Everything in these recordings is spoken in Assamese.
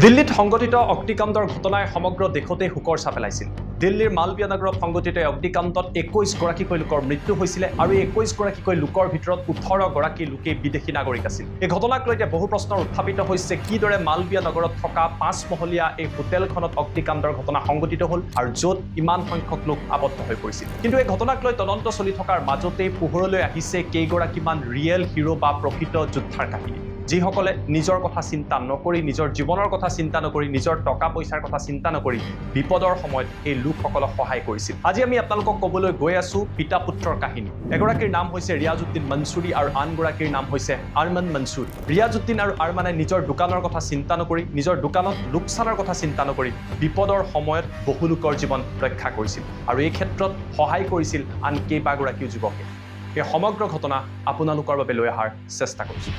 দিল্লীত সংঘটিত অগ্নিকাণ্ডৰ ঘটনাই সমগ্ৰ দেশতে হুকৰ ছাপ পেলাইছিল। দিল্লীৰ মালবিয়া নগৰত সংঘটিত অগ্নিকাণ্ডত 21 গৰাকীকৈ লোকৰ মৃত্যু হৈছিলে আৰু 21 গৰাকীকৈ লোকৰ ভিতৰত 18 গৰাকী লোকে বিদেশী নাগৰিক আছিল। এই ঘটনাক লৈ বহু প্ৰশ্ন উত্থাপিত হৈছে, কিদৰে মালবিয়া নগৰত থকা 5 মহলীয়া এই হোটেলখনত অগ্নিকাণ্ডৰ ঘটনা সংঘটিত হ'ল আৰু য'ত ইমান সংখ্যক লোক আবদ্ধ হৈ পৰিছিল। কিন্তু এই ঘটনাক লৈ তদন্ত চলি থকাৰ মাজতেই পোহৰলৈ আহিছে কেইগৰাকীমান ৰিয়েল হিৰো বা প্ৰকৃত যোদ্ধাৰ কাহিনী, যিসকলে নিজৰ কথা চিন্তা নকৰি, নিজৰ জীৱনৰ কথা চিন্তা নকৰি, নিজৰ টকা পইচাৰ কথা চিন্তা নকৰি বিপদৰ সময়ত এই লোকসকলক সহায় কৰিছিল। আজি আমি আপোনালোকক ক'বলৈ গৈ আছো পিতা পুত্ৰৰ কাহিনী। এগৰাকীৰ নাম হৈছে ৰিয়াজউদ্দিন মনছুৰী আৰু আনগৰাকীৰ নাম হৈছে আৰমান মনছুৰী। ৰিয়াজউদ্দিন আৰু আৰমানে নিজৰ দোকানৰ কথা চিন্তা নকৰি, নিজৰ দোকানত লোকচানৰ কথা চিন্তা নকৰি বিপদৰ সময়ত বহু লোকৰ জীৱন ৰক্ষা কৰিছিল আৰু এই ক্ষেত্ৰত সহায় কৰিছিল আন কেইবাগৰাকীও যুৱকে। এই সমগ্ৰ ঘটনা আপোনালোকৰ বাবে লৈ অহাৰ চেষ্টা কৰিছোঁ।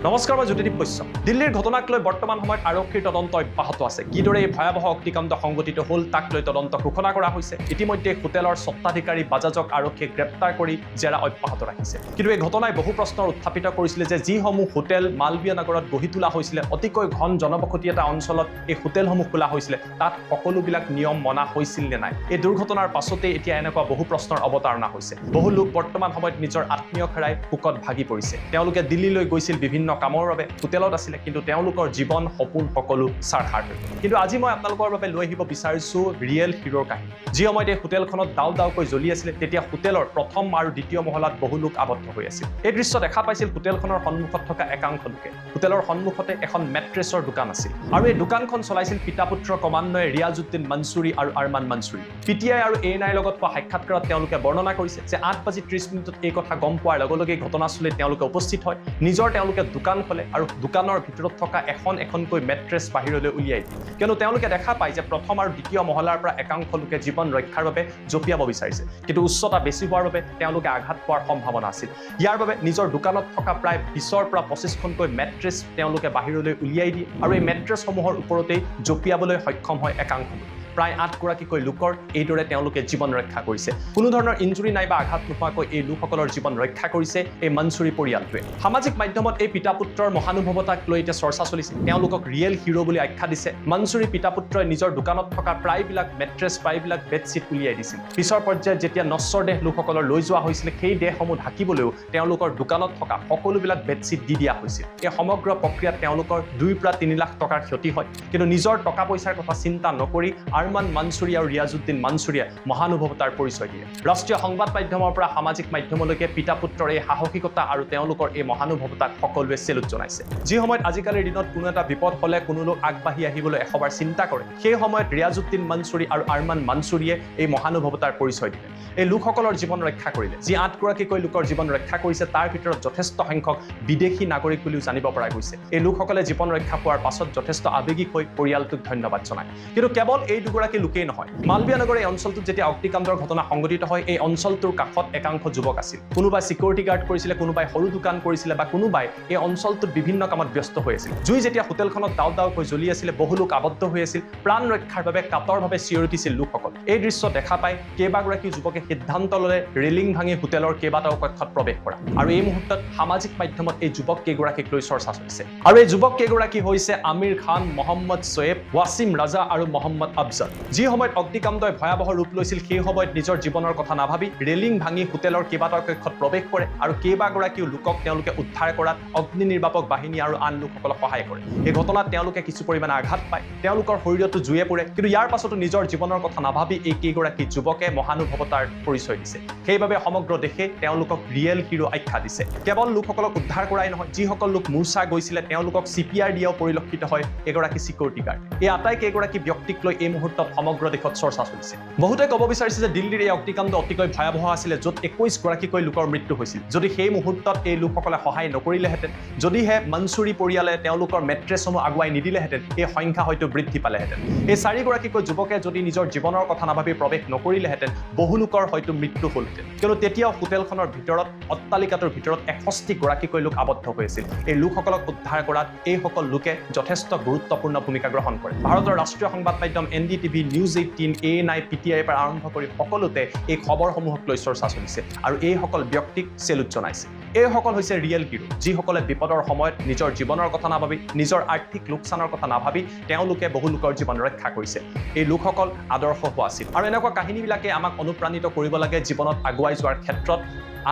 নমস্কাৰ, মই জ্যোতিদীপ বৈশ্য। দিল্লীৰ ঘটনাক লৈ বৰ্তমান সময়ত আৰক্ষীৰ তদন্ত অব্যাহত আছে। কিদৰে এই ভয়াৱহ অগ্নিকাণ্ড সংঘটিত হ'ল তাক লৈ তদন্ত ঘোষণা কৰা হৈছে। ইতিমধ্যে হোটেলৰ স্বত্বাধিকাৰী বাজাজক আৰক্ষীয়ে গ্ৰেপ্তাৰ কৰি জেৰা অব্যাহত ৰাখিছে। কিন্তু এই ঘটনাই বহু প্ৰশ্নৰ উত্থাপিত কৰিছিলে যে যিসমূহ হোটেল মালবিয়া নগৰত গঢ়ি তোলা হৈছিলে, অতিকৈ ঘন জনবসতি এটা অঞ্চলত এই হোটেলসমূহ খোলা হৈছিলে, তাত সকলোবিলাক নিয়ম মনা হৈছিল নে নাই। এই দুৰ্ঘটনাৰ পাছতে এতিয়া এনেকুৱা বহু প্ৰশ্নৰ অৱতাৰণা হৈছে। বহু লোক বৰ্তমান সময়ত নিজৰ আত্মীয়ক হেৰাই শোকত ভাগি পৰিছে। তেওঁলোকে দিল্লীলৈ গৈছিল বিভিন্ন কামৰ বাবে, হোটেলত আছিলে, কিন্তু তেওঁলোকৰ জীৱন সপোন সকলো ছাৰখাৰ হৈ গ'ল। কিন্তু আজি মই আপোনালোকৰ বাবে লৈ আহিব বিচাৰিছো ৰিয়েল হিৰোৰ কাহিনী। যি সময়ত এই হোটেলখনত দাও দাওকৈ জ্বলি আছিলে, তেতিয়া হোটেলৰ প্ৰথম আৰু দ্বিতীয় মহলাত বহু লোক আবদ্ধ হৈ আছিল। এই দৃশ্য দেখা পাইছিল হোটেলখনৰ সন্মুখত থকা একাংশ লোকে। হোটেলৰ সন্মুখতে এখন মেট্ৰেছৰ দোকান আছিল আৰু এই দোকানখন চলাইছিল পিতা পুত্ৰ ক্ৰমান্বয়ে ৰিয়াজউদ্দিন মনছুৰী আৰু আৰমান মনছুৰী। পিটিআই আৰু ANIৰ লগত হোৱা সাক্ষাৎকাৰত তেওঁলোকে বৰ্ণনা কৰিছে যে 8:30 এই কথা গম পোৱাৰ লগে লগে ঘটনাস্থলীত তেওঁলোকে উপস্থিত হয়। নিজৰ তেওঁলোকে দোকান খোলে আৰু দোকানৰ ভিতৰত থকা এখনকৈ মেট্ৰেছ বাহিৰলৈ উলিয়াই দিয়ে, কিয়নো তেওঁলোকে দেখা পায় যে প্ৰথম আৰু দ্বিতীয় মহলাৰ পৰা একাংশ লোকে জীৱন ৰক্ষাৰ বাবে জঁপিয়াব বিচাৰিছে, কিন্তু উচ্চতা বেছি হোৱাৰ বাবে তেওঁলোকে আঘাত পোৱাৰ সম্ভাৱনা আছিল। ইয়াৰ বাবে নিজৰ দোকানত থকা প্ৰায় 20ৰ পৰা 25খনকৈ মেট্ৰেছ তেওঁলোকে বাহিৰলৈ উলিয়াই দিয়ে আৰু এই মেট্ৰেছসমূহৰ ওপৰতেই জঁপিয়াবলৈ সক্ষম হয় একাংশ লোক। প্ৰায় 8 গৰাকীকৈ লোকৰ এইদৰে তেওঁলোকে জীৱন ৰক্ষা কৰিছে। কোনো ধৰণৰ ইঞ্জুৰি নাইবা আঘাত নোহোৱাকৈ এই লোকসকলৰ জীৱন ৰক্ষা কৰিছে এই মনছুৰী পৰিয়ালটোৱে। সামাজিক মাধ্যমত এই পিতা পুত্ৰৰ মহানুভৱতাক লৈ এতিয়া চৰ্চা চলিছে। তেওঁলোকক ৰিয়েল হিৰো বুলি আখ্যা দিছে। মনছুৰী পিতা পুত্ৰই নিজৰ দোকানত থকা প্ৰায়বিলাক মেট্ৰেছ, প্ৰায়বিলাক বেডশ্বীট উলিয়াই দিছিল। পিছৰ পৰ্যায়ত যেতিয়া নশ্বৰ দেহ লোকসকলৰ লৈ যোৱা হৈছিলে, সেই দেহসমূহ ঢাকিবলৈও তেওঁলোকৰ দোকানত থকা সকলোবিলাক বেডশ্বীট দি দিয়া হৈছিল। এই সমগ্ৰ প্ৰক্ৰিয়াত তেওঁলোকৰ 2 পৰা 3 লাখ টকাৰ ক্ষতি হয়, কিন্তু নিজৰ টকা পইচাৰ কথা চিন্তা নকৰি আৰমান মনছুৰী আৰু ৰিয়াজউদ্দিন মনছুৰীয়ে মহানুভৱতাৰ পৰিচয় দিয়ে। ৰাষ্ট্ৰীয় সংবাদ মাধ্যমৰ পৰা সামাজিক মাধ্যমলৈকে পিতা পুত্ৰৰ এই সাহসিকতা আৰু তেওঁলোকৰ এই মহানুভৱতাক সকলোৱে চেলুট জনাইছে। যি সময়ত আজিকালিৰ দিনত কোনো এটা বিপদ হ'লে কোনো লোক আগবাঢ়ি আহিবলৈ এশবাৰ চিন্তা কৰে, সেই সময়ত ৰিয়াজউদ্দিন মনছুৰী আৰু আৰমান মনছুৰীয়ে এই মহানুভৱতাৰ পৰিচয় দিলে। এই লোকসকলৰ জীৱন ৰক্ষা কৰিলে। যি 8 গৰাকীকৈ লোকৰ জীৱন ৰক্ষা কৰিছে, তাৰ ভিতৰত যথেষ্ট সংখ্যক বিদেশী নাগৰিক বুলিও জানিব পৰা গৈছে। এই লোকসকলে জীৱন ৰক্ষা পোৱাৰ পাছত যথেষ্ট আৱেগিক হৈ পৰিয়ালটোক ধন্যবাদ জনায়। কিন্তু কেৱল এই দুগৰাকী লোকেই নহয়। মালবিয়া নগৰ এই অঞ্চলটোত যেতিয়া অগ্নিকাণ্ডৰ ঘটনা সংঘটিত হয়, এই অঞ্চলটোৰ কাষত একাংশ যুৱক আছিল। কোনোবাই চিকিউৰিটি গাৰ্ড কৰিছিলে, কোনোবাই সৰু দোকান কৰিছিলে বা কোনোবাই এই অঞ্চলটোত বিভিন্ন কামত ব্যস্ত হৈ আছিল। জুই যেতিয়া হোটেলখনত দাও দাওকৈ জ্বলি আছিলে, বহু লোক আবদ্ধ হৈ আছিল। প্ৰাণ ৰক্ষাৰ বাবে কাতৰভাৱে চিঞৰি উঠিছিল লোকসকল। এই দৃশ্য দেখা পাই কেইবাগৰাকী যুৱকে সিদ্ধান্ত ল'লে ৰেলিং ভাঙি হোটেলৰ কেইবাটাও কক্ষত প্ৰৱেশ কৰা। আৰু এই মুহূৰ্তত সামাজিক মাধ্যমত এই যুৱক কেইগৰাকীক লৈ চৰ্চা চলিছে। আৰু এই যুৱক কেইগৰাকী হৈছে আমিৰ খান, মহম্মদ শ্বয়েব, ৱাছিম ৰাজা আৰু মহম্মদ আফজল। যি সময়ত অগ্নিকাণ্ডই ভয়াৱহ ৰূপ লৈছিল, সেই সময়ত নিজৰ জীৱনৰ কথা নাভাবি ৰেলিং ভাঙি হোটেলৰ কেইবাটাও কক্ষত প্ৰৱেশ কৰে আৰু কেইবাগৰাকীও লোকক তেওঁলোকে উদ্ধাৰ কৰাত অগ্নি নিৰ্বাপক বাহিনী আৰু আন লোকসকলক সহায় কৰে। এই ঘটনাত তেওঁলোকে কিছু পৰিমাণে আঘাত পায়, তেওঁলোকৰ শৰীৰতো জুয়ে পৰে, কিন্তু ইয়াৰ পাছতো নিজৰ জীৱনৰ কথা নাভাবি এই কেইগৰাকী যুৱকে মহানুভৱতাৰ পৰিচয় দিছে। সেইবাবে সমগ্ৰ দেশে তেওঁলোকক ৰিয়েল হিৰো আখ্যা দিছে। কেৱল লোকসকলক উদ্ধাৰ কৰাই নহয়, যিসকল লোক মূৰ্ছা গৈছিলে তেওঁলোকক CPR দিয়াও পৰিলক্ষিত হয় এগৰাকী চিকিউৰিটি গাৰ্ড। এই আটাইকেইগৰাকী ব্যক্তিক লৈ এই মুহূৰ্তত সমগ্ৰ দেশত চৰ্চা চলিছে। বহুতে ক'ব বিচাৰিছে যে দিল্লীৰ এই অগ্নিকাণ্ড অতিকৈ ভয়াৱহ আছিলে, য'ত 21 গৰাকীকৈ লোকৰ মৃত্যু হৈছিল। যদি সেই মুহূৰ্তত এই লোকসকলে সহায় নকৰিলেহেঁতেন, যদিহে মনছুৰী পৰিয়ালে তেওঁলোকৰ মেট্ৰেছসমূহ আগুৱাই নিদিলেহেঁতেন, এই সংখ্যা হয়তো বৃদ্ধি পালেহেঁতেন। এই 4 গৰাকীকৈ যুৱকে যদি নিজৰ জীৱনৰ কথা নাভাবি প্ৰৱেশ নকৰিলেহেঁতেন, বহু লোকৰ হয়তো মৃত্যু হ'লহেঁতেন, কিয়নো তেতিয়াও হোটেলখনৰ ভিতৰত, অট্টালিকাটোৰ ভিতৰত 61 গৰাকীকৈ লোক আবদ্ধ হৈ আছিল। এই লোকসকলক উদ্ধাৰ কৰাত এইসকল লোকে যথেষ্ট গুৰুত্বপূৰ্ণ ভূমিকা গ্ৰহণ কৰে। ভাৰতৰ ৰাষ্ট্ৰীয় সংবাদ মাধ্যম NDTV NDTV, News 18, A9, PTI পৰা আৰম্ভ কৰি সকলোতে এই খবৰসমূহক লৈ চৰ্চা চলিছে আৰু এইসকল ব্যক্তিক চেলুট জনাইছে। এইসকল হৈছে ৰিয়েল হিৰো, যিসকলে বিপদৰ সময়ত নিজৰ জীৱনৰ কথা নাভাবি, নিজৰ আৰ্থিক লোকচানৰ কথা নাভাবি তেওঁলোকে বহু লোকৰ জীৱন ৰক্ষা কৰিছে। এই লোকসকল আদৰ্শ হোৱা আছিল আৰু এনেকুৱা কাহিনীবিলাকে আমাক অনুপ্ৰাণিত কৰিব লাগে জীৱনত আগুৱাই যোৱাৰ ক্ষেত্ৰত,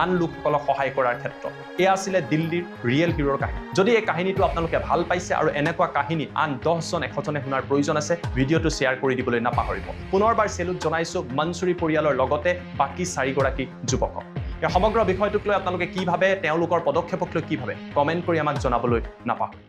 আন লোকসকলক সহায় কৰাৰ ক্ষেত্ৰত। এয়া আছিলে দিল্লীৰ ৰিয়েল হিৰোৰ কাহিনী। যদি এই কাহিনীটো আপোনালোকে ভাল পাইছে আৰু এনেকুৱা কাহিনী আন 10জন 100জনে শুনাৰ প্ৰয়োজন আছে, ভিডিঅ'টো শ্বেয়াৰ কৰি দিবলৈ নাপাহৰিব। পুনৰবাৰ চেলুট জনাইছোঁ মনছুৰী পৰিয়ালৰ লগতে বাকী 4গৰাকী যুৱকক। এই সমগ্ৰ বিষয়টোক লৈ আপোনালোকে কি ভাবে, তেওঁলোকৰ পদক্ষেপক লৈ কি ভাবে, কমেণ্ট কৰি আমাক জনাবলৈ নাপাহৰিব।